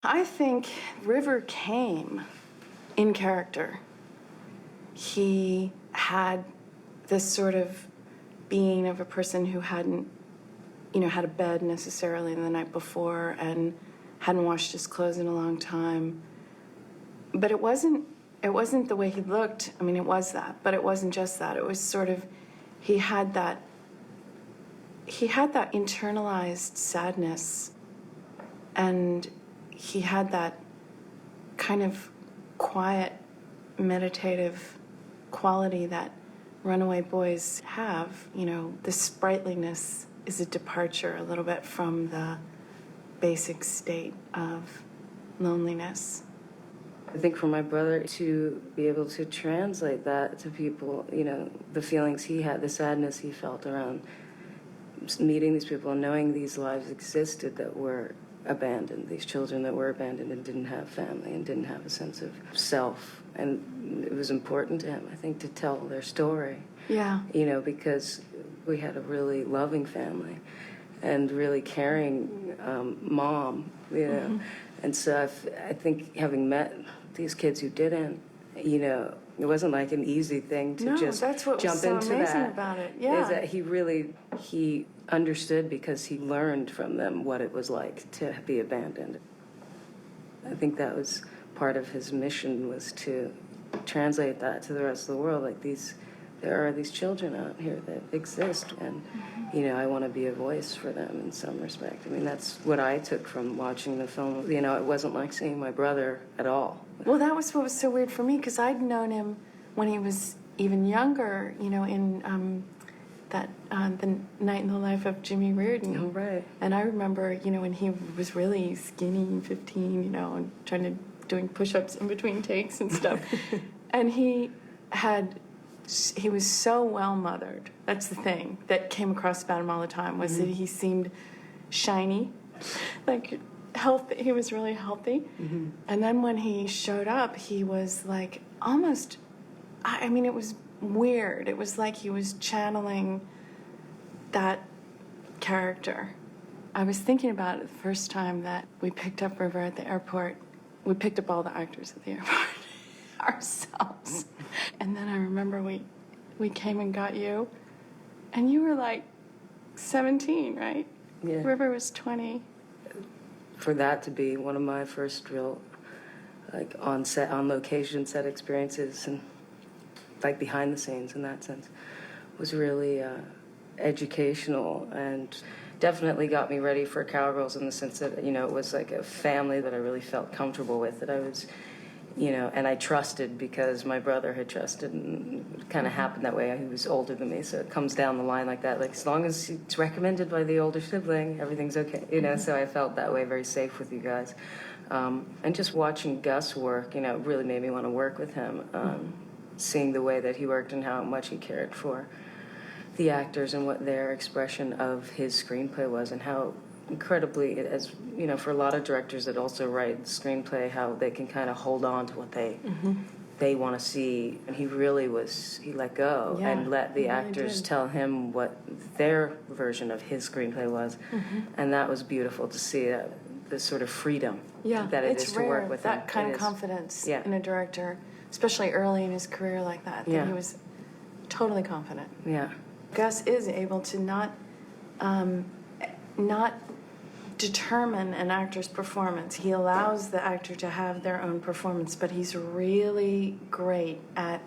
I think River came in character. He had this sort of being of a person who hadn't, had a bed necessarily the night before and hadn't washed his clothes in a long time. But it wasn't the way he looked. I mean, it was that, but it wasn't just that. It was sort of, he had that internalized sadness, and he had that kind of quiet, meditative quality that runaway boys have. The sprightliness is a departure a little bit from the basic state of loneliness. I think for my brother to be able to translate that to people, the feelings he had, the sadness he felt around meeting these people and knowing these lives existed that were abandoned, these children that were abandoned and didn't have family and didn't have a sense of self. And it was important to him, I think, to tell their story. Yeah. Because we had a really loving family and really caring mom, Mm-hmm. And so I think having met these kids who didn't, it wasn't like an easy thing to just that's what jump was so into amazing that. About it. Yeah. Is that he understood because he learned from them what it was like to be abandoned. I think that was part of his mission, was to translate that to the rest of the world. Like there are these children out here that exist, and I want to be a voice for them in some respect. I mean, that's what I took from watching the film. It wasn't like seeing my brother at all. Well, that was what was so weird for me, because I'd known him when he was even younger, in the Night in the Life of Jimmy Reardon. Oh, right. And I remember, when he was really skinny, 15, and doing push-ups in between takes and stuff. And he was so well-mothered. That's the thing that came across about him all the time, was that he seemed shiny, like healthy. He was really healthy. Mm-hmm. And then when he showed up, he was like almost, it was weird. It was like he was channeling that character. I was thinking about it the first time that we picked up River at the airport. We picked up all the actors at the airport ourselves. And then I remember we came and got you, and you were like 17, right? Yeah. River was 20. For that to be one of my first real, on location set experiences, and behind the scenes in that sense, was really educational, and definitely got me ready for Cowgirls in the sense that, it was like a family that I really felt comfortable with, that I was, and I trusted because my brother had trusted, and it kind of happened that way. He was older than me, so it comes down the line like that. As long as it's recommended by the older sibling, everything's okay, so I felt that way, very safe with you guys. And just watching Gus work, really made me want to work with him. Seeing the way that he worked and how much he cared for the actors and what their expression of his screenplay was, and how incredibly, as for a lot of directors that also write screenplay, how they can kind of hold on to what they want to see. And he let go and let the actors tell him what their version of his screenplay was. And that was beautiful to see, the sort of freedom that it is to work with that him. kind of confidence in a director, especially early in his career like that he was totally confident. Yeah. Gus is able to not determine an actor's performance. He allows the actor to have their own performance, but he's really great at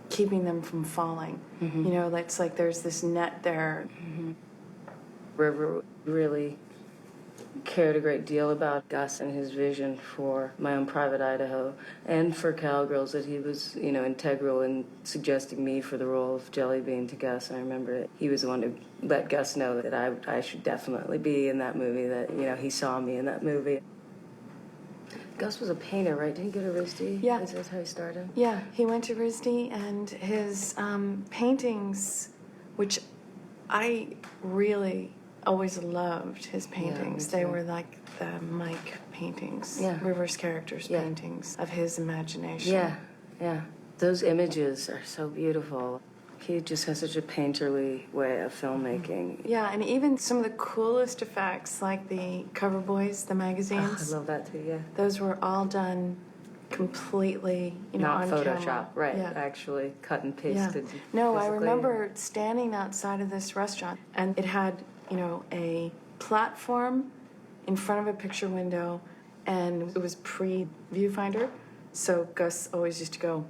keeping them from falling. It's like there's this net there. River really cared a great deal about Gus and his vision for My Own Private Idaho, and for Cowgirls, that he was, integral in suggesting me for the role of Jellybean to Gus. And I remember he was the one who let Gus know that I should definitely be in that movie, that, he saw me in that movie. Gus was a painter, right? Did he go to RISD? Yeah. Is that how he started? Yeah, he went to RISD, and his paintings, which I really always loved his paintings. They were like the Mike paintings, River's characters' paintings of his imagination. Yeah. Those images are so beautiful. He just has such a painterly way of filmmaking. Yeah, and even some of the coolest effects, like the cover boys, the magazines. I love that too, yeah. Those were all done completely, Not on Photoshop, camera. right, Yeah. actually cut and Yeah. pasted. No, I physically. remember standing outside of this restaurant, and it had, a platform in front of a picture window, and it was pre-viewfinder, so Gus always used to go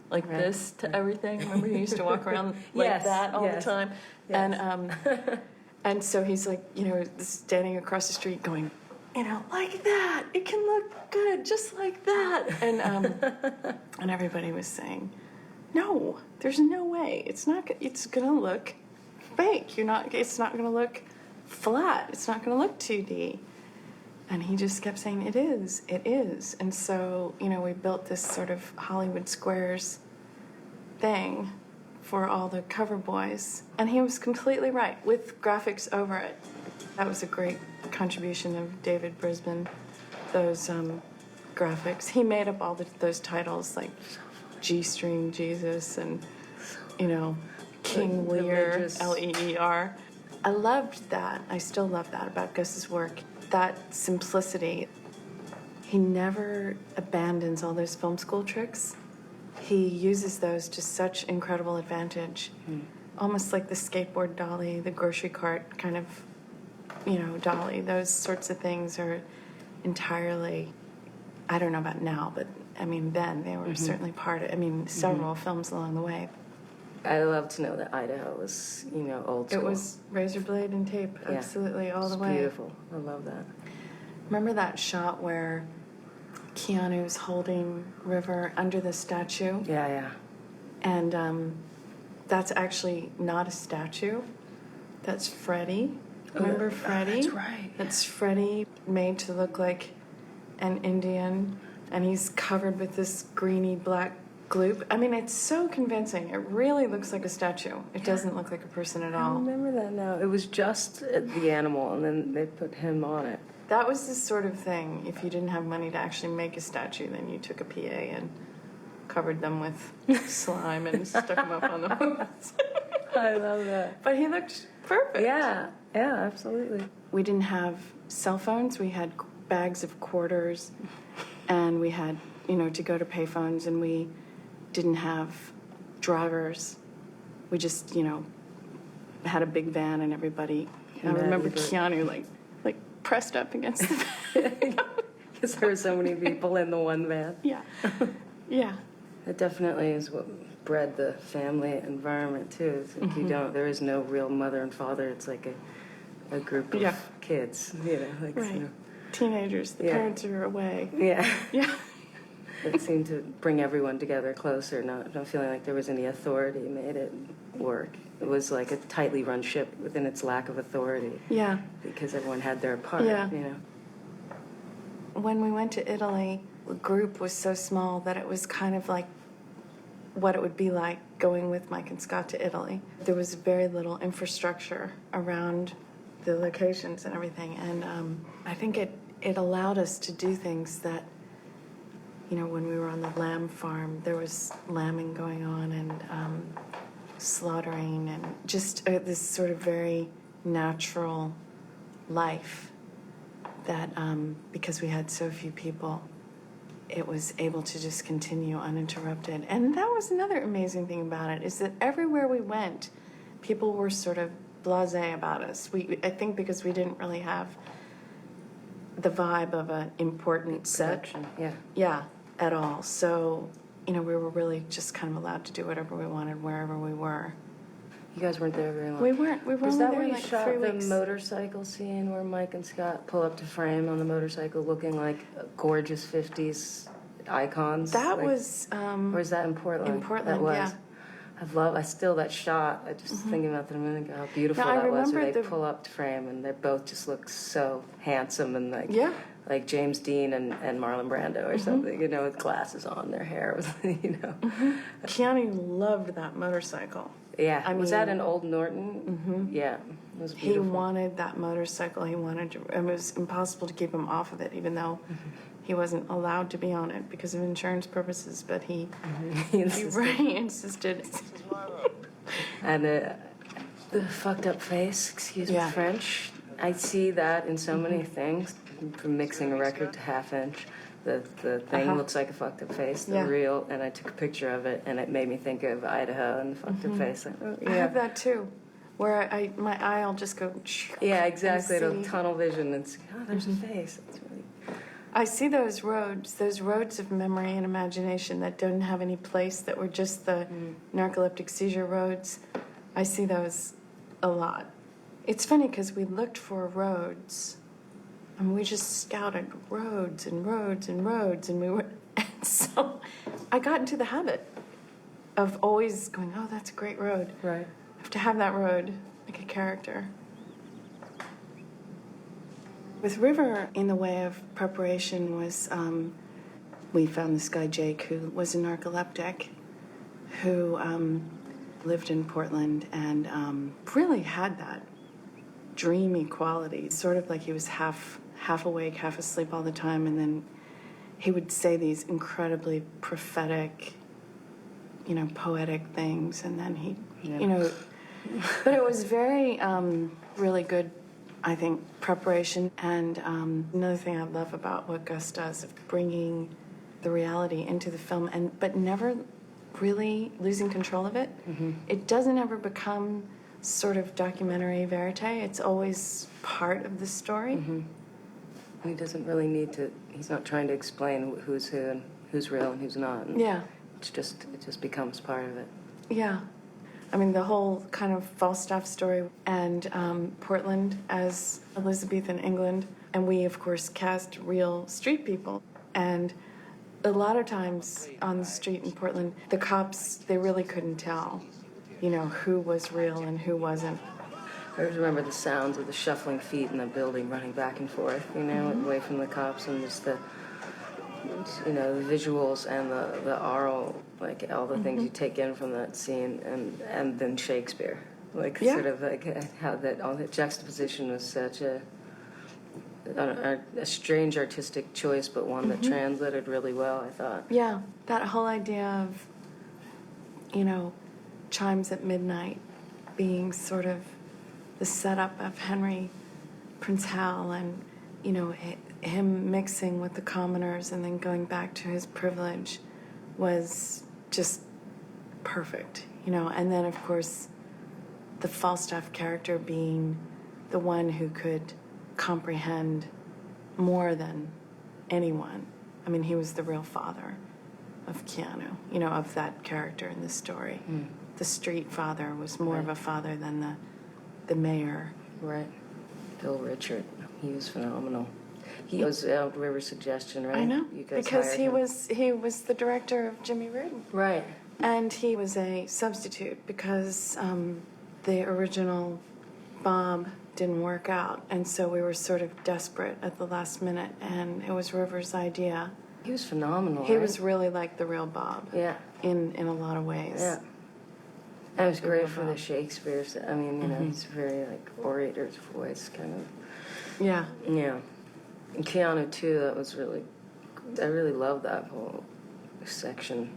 like Right. this to everything. Remember, he used to walk around like Yes, that all yes, the time, yes. and so he's like, standing across the street going, like that. It can look good, just like that. And and everybody was saying, no, there's no way. It's not. It's gonna look fake. It's not gonna look flat. It's not gonna look 2D. And he just kept saying, it is. It is. And so, we built this sort of Hollywood Squares thing for all the cover boys. And he was completely right, with graphics over it. That was a great contribution of David Brisbane, those graphics. He made up all those titles, like G-String Jesus and, King Lear, Religious. Leer. I loved that. I still love that about Gus's work. That simplicity. He never abandons all those film school tricks. He uses those to such incredible advantage. Almost like the skateboard dolly, the grocery cart kind of, dolly. Those sorts of things are entirely, I don't know about now, but then they were certainly part of, several films along the way. I love to know that Idaho was, old school. It was razor blade and tape, Yeah. absolutely, all the way. Beautiful. I love that. Remember that shot where Keanu's holding River under the statue? Yeah. And that's actually not a statue. That's Freddie. Remember Freddie? That's right. That's Freddie made to look like an Indian, and he's covered with this greeny black gloop. It's so convincing. It really looks like a statue. It doesn't look like a person at I all. remember that now. It was just the animal, and then they put him on it. That was the sort of thing, if you didn't have money to actually make a statue, then you took a PA and covered them with slime and stuck them up on the walls. I love that. But he looked perfect. Yeah, absolutely. We didn't have cell phones. We had bags of quarters, and we had, to go to payphones, and we didn't have drivers. We just, had a big van, and everybody. I remember Keanu like pressed up against the van. Because there were so many people in the one van. Yeah. Yeah. It definitely is what bred the family environment too. It's like there is no real mother and father. It's like a group of kids, Right. Teenagers. The parents are away. Yeah. Yeah. It seemed to bring everyone together closer, not feeling like there was any authority made it work. It was like a tightly run ship within its lack of authority. Yeah. Because everyone had their part, Yeah. When we went to Italy, the group was so small that it was kind of like what it would be like going with Mike and Scott to Italy. There was very little infrastructure around the locations and everything, and I think it allowed us to do things that, when we were on the lamb farm, there was lambing going on and slaughtering and just this sort of very natural life that because we had so few people, it was able to just continue uninterrupted. And that was another amazing thing about it, is that everywhere we went, people were sort of blasé about us. I think because we didn't really have the vibe of an important set. Production, yeah. Yeah, at all. So, we were really just kind of allowed to do whatever we wanted wherever we were. You guys weren't there very long. We weren't. We were Was only that there where you like shot 3 the weeks. motorcycle scene where Mike and Scott pull up to frame on the motorcycle looking like gorgeous 50s icons? That was... or is that in Portland? in Portland, that was. yeah. I still that shot. I just thinking about that a minute ago, how beautiful Now, I that was. Where remember they pull up to frame and they both just look so handsome and Yeah. like James Dean and Marlon Brando or something, with glasses on. Their hair was, Keanu loved that motorcycle. Yeah. Was that mean- an old Norton? Yeah. It was He beautiful. wanted that motorcycle. He wanted to... It was impossible to keep him off of it, even though he wasn't allowed to be on it because of insurance purposes, but he He insisted. really insisted. And the fucked up face, excuse me, Yeah. French. I see that in so many things, from mixing a record to half inch. The thing looks like a fucked up face, the Yeah. real, and I took a picture of it, and it made me think of Idaho and the fucked up face. Like, oh, I have that too, where my eye will just go. Yeah, exactly. and It'll see. tunnel vision and see, oh, there's a face. It's really... I see those roads of memory and imagination that don't have any place, that were just the narcoleptic seizure roads. I see those a lot. It's funny because we looked for roads, and we just scouted roads and roads and roads, and we were. And so I got into the habit of always going, oh, that's a great road. Right. I have to have that road, like a character. With River, in the way of preparation, was we found this guy, Jake, who was a narcoleptic, who lived in Portland and really had that dreamy quality, sort of like he was half awake, half asleep all the time, and then he would say these incredibly prophetic, poetic things, and then he, but it was very, really good, I think, preparation. And another thing I love about what Gus does of bringing the reality into the film, but never really losing control of it. Mm-hmm. It doesn't ever become sort of documentary verite. It's always part of the story. Mm-hmm. He doesn't really need to. He's not trying to explain who's who and who's real and who's not. And yeah. It just becomes part of it. Yeah. I mean, the whole kind of Falstaff story, and Portland as Elizabethan England. And we, of course, cast real street people. And a lot of times on the street in Portland, the cops, they really couldn't tell, who was real and who wasn't. I always remember the sounds of the shuffling feet in the building running back and forth, away from the cops, and just the visuals and the oral, like all the things you take in from that scene, and then Shakespeare, sort of like how that all the juxtaposition was such a strange artistic choice, but one that translated really well, I thought. Yeah, that whole idea of, chimes at midnight being sort of the setup of Henry, Prince Hal, and, him mixing with the commoners and then going back to his privilege was just perfect, And then, of course, the Falstaff character being the one who could comprehend more than anyone. I mean, he was the real father of Keanu, of that character in the story. Mm. The street father was more of a father than the mayor. Right. Bill Richard, he was phenomenal. He was River's suggestion, right? I know, You guys because he him. was the director of Jimmy Reardon. Right. And he was a substitute because the original Bob didn't work out, and so we were sort of desperate at the last minute, and it was River's idea. He was phenomenal. He right? was really like the real Bob. Yeah. In a lot of ways. Yeah. And it was great for the Shakespeare. I mean, he's very orator's voice kind of. Yeah. Yeah. And Keanu too. That was I really loved that whole section.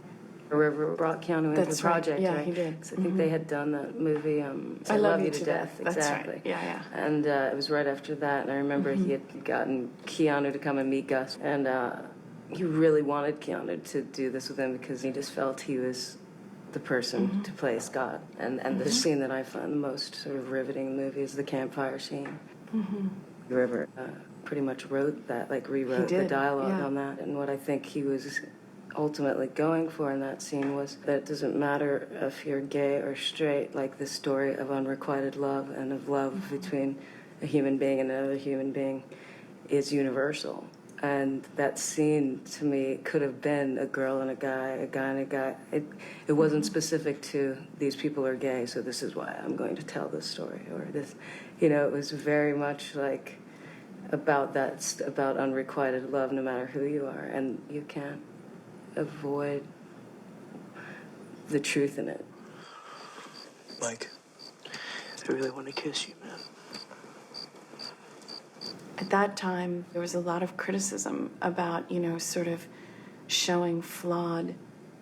River brought Keanu into the project. Right. Yeah, right? he did. I think they had done that movie. I Love You to Death. Exactly. That's right. Yeah. And it was right after that, and I remember he had gotten Keanu to come and meet Gus, and he really wanted Keanu to do this with him because he just felt he was the person to play Scott. And the scene that I find the most sort of riveting in the movie is the campfire scene. Mm-hmm. River pretty much wrote that, rewrote the dialogue on that, and what I think he was ultimately going for in that scene was that it doesn't matter if you're gay or straight, the story of unrequited love and of love between a human being and another human being is universal. And that scene, to me, could have been a girl and a guy and a guy. It wasn't specific to these people are gay, so this is why I'm going to tell this story, or this, it was very much about unrequited love, no matter who you are, and you can't avoid the truth in it. Mike, I really want to kiss you, man. At that time, there was a lot of criticism about, sort of showing flawed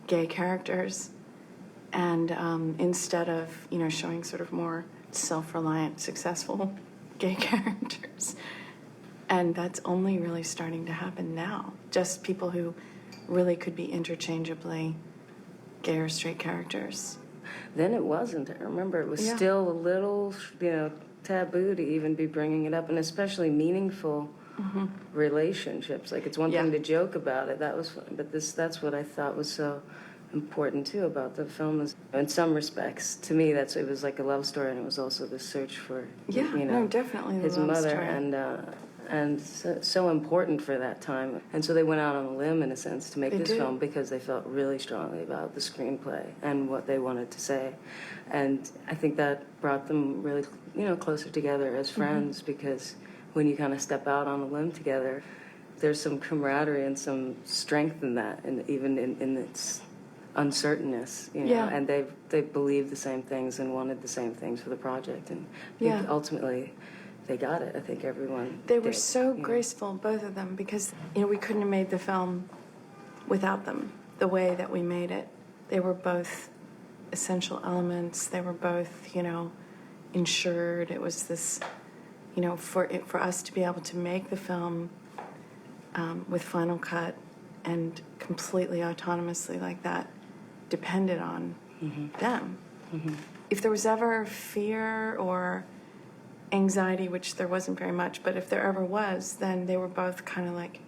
gay characters. And instead of, showing sort of more self-reliant, successful gay characters. And that's only really starting to happen now. Just people who really could be interchangeably gay or straight characters. Then it wasn't. I remember it was Yeah. still a little, taboo to even be bringing it up, and especially meaningful relationships. Like, it's one thing Yeah. to joke about it. That was fun, but that's what I thought was so important too about the film. Is, in some respects, to me, it was like a love story, and it was also the search for, No, definitely the his love mother, story. and so important for that time. And so they went out on a limb, in a sense, to make They this did. film because they felt really strongly about the screenplay and what they wanted to say. And I think that brought them really, closer together as friends, because when you kind of step out on a limb together, there's some camaraderie and some strength in that, and even in its uncertainness, Yeah. and they believed the same things and wanted the same things for the project, and I think Yeah. ultimately they got it. I think everyone They were did, so graceful, both of them, because, we couldn't have made the film without them, the way that we made it. They were both essential elements. They were both, insured. It was this, for us to be able to make the film with Final Cut and completely autonomously like that depended on them. If there was ever fear or anxiety, which there wasn't very much, but if there ever was, then they were both kind of like,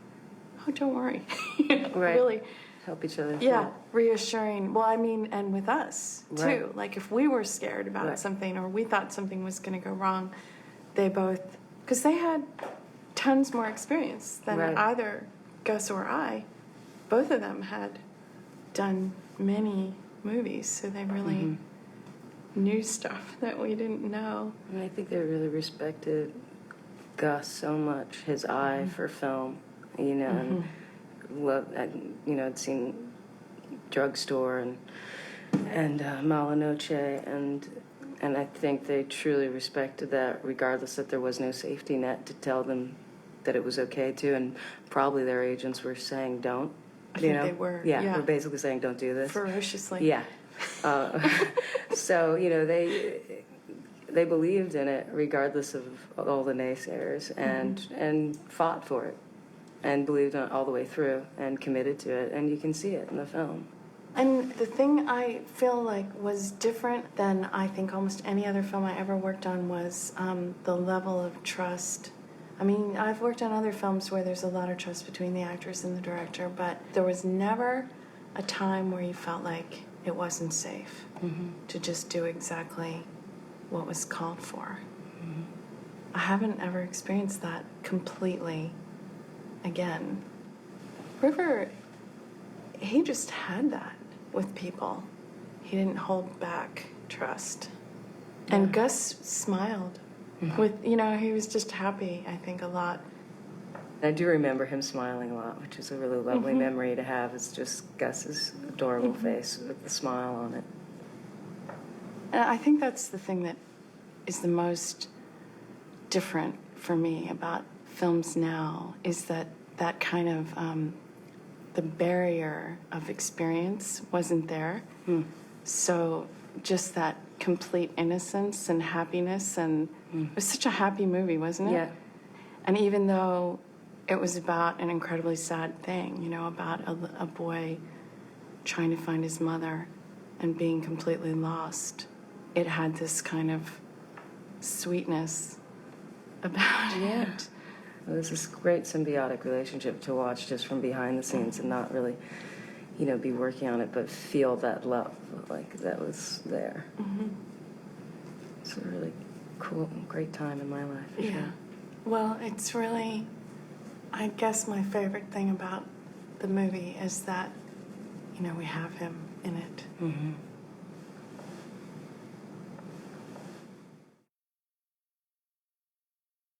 oh, don't worry. Right. Really, help each other. yeah, reassuring. Well, I mean, and with us, too. Right. Like, if we were scared about Right. something or we thought something was going to go wrong, they both, because they had tons more experience than Right. either Gus or I. Both of them had done many movies, so they really knew stuff that we didn't know. And I think they really respected Gus so much, his eye for film, and I'd seen Drugstore and Malinoche, and I think they truly respected that, regardless that there was no safety net to tell them that it was okay to, and probably their agents were saying don't. I think they were, Yeah, yeah. we're basically saying don't do this. Ferociously. Yeah. So, they believed in it regardless of all the naysayers, and fought for it and believed in it all the way through and committed to it, and you can see it in the film. And the thing I feel like was different than I think almost any other film I ever worked on was the level of trust. I mean, I've worked on other films where there's a lot of trust between the actors and the director, but there was never a time where you felt like it wasn't safe to just do exactly what was called for. I haven't ever experienced that completely again. River, he just had that with people. He didn't hold back trust. And Gus smiled with, he was just happy, I think, a lot. I do remember him smiling a lot, which is a really lovely memory to have. It's just Gus's adorable face with the smile on it. And I think that's the thing that is the most different for me about films now, is that kind of the barrier of experience wasn't there. So just that complete innocence and happiness, and it was such a happy movie, wasn't it? Yeah. And even though it was about an incredibly sad thing, about a boy trying to find his mother and being completely lost, it had this kind of sweetness about it. It was this great symbiotic relationship to watch just from behind the scenes and not really, be working on it, but feel that love, like that was there. It's a really cool, great time in my life. Yeah. Sure. Well, it's really, I guess my favorite thing about the movie is that, we have him in it.